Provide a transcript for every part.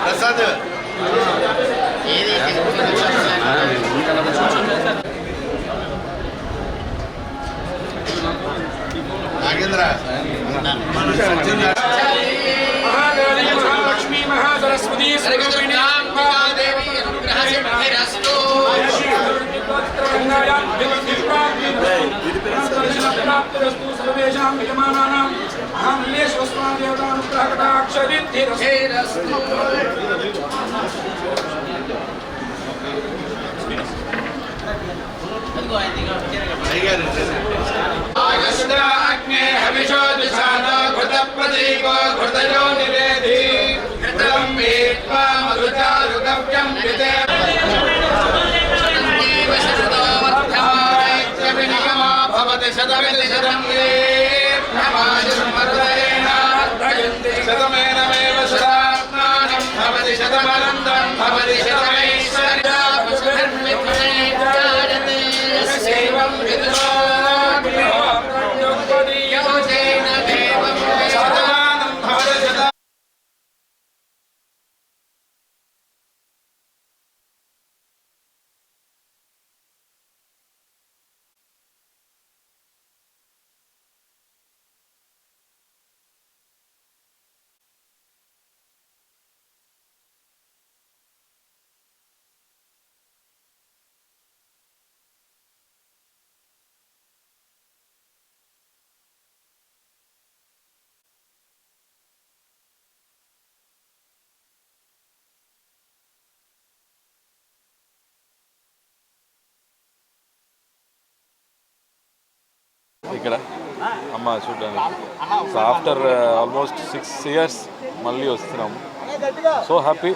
ప్రసాద్ నాగేంద్ర మహాలక్ష్మీ మహాసరస్వతి సర్వేషాం యజమానానాం అహమల్లేశ్వస్వామి దేవతానుగ్రహకటాక్షరిద్ధిరస్తు. అగ్నే హవిషో దిశానో ఘృత ప్రతీకో ఘృతయో నివేది ఘృతం వేత్వా మధుచారు గవ్యం విదే భవతి శతమితి శతమేనమేవ శతాత్మానం భవతి శతమనందం భవతి శతమైశ్వర్యం విదుషో ఇక్కడ అమ్మ చూడడానికి. సో ఆఫ్టర్ ఆల్మోస్ట్ 6 years మళ్ళీ వస్తున్నాము. So happy.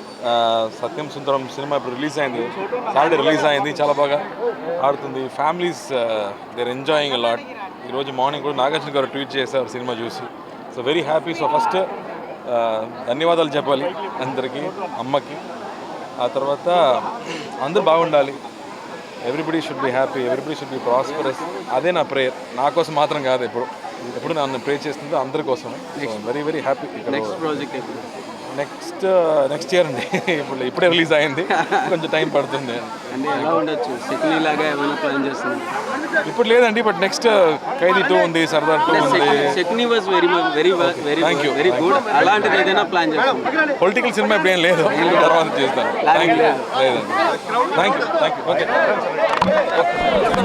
Satyam Sundaram cinema ఇప్పుడు రిలీజ్ అయింది, సాటర్డే రిలీజ్ అయింది. చాలా బాగా ఆడుతుంది. Families they're enjoying a lot. ఈరోజు మార్నింగ్ కూడా నాగార్జున గారు ట్వీట్ చేశారు సినిమా చూసి. So very happy. So first ధన్యవాదాలు చెప్పాలి అందరికీ, అమ్మకి. ఆ తర్వాత అందరూ బాగుండాలి. Everybody should be happy, everybody should be prosperous. అదే నా ప్రేయర్. నా కోసం మాత్రం కాదు, ఎప్పుడు నన్ను ప్రే చేస్తుంది అందరి కోసం. Very very happy. Next project next year అండి. ఇప్పుడే రిలీజ్ అయింది, కొంచెం టైం పడుతుంది. అంటే ఎలా ఉండొచ్చు, సిక్నీ లాగా ఏమైనా ప్లాన్ చేస్తున్నారు? ఇప్పుడు లేదండి, బట్ నెక్స్ట్ ఖైదీ 2 ఉంది, సర్దార్ 2 ఉంది. సిక్నీ వాజ్ వెరీ వెరీ గుడ్. అలాంటిది ఏదైనా ప్లాన్ చేస్తున్నారు? పొలిటికల్ సినిమా ఇప్పుడు ఏం లేదు, తర్వాత చేస్తాను. లేదండి. Thank you. ఓకే.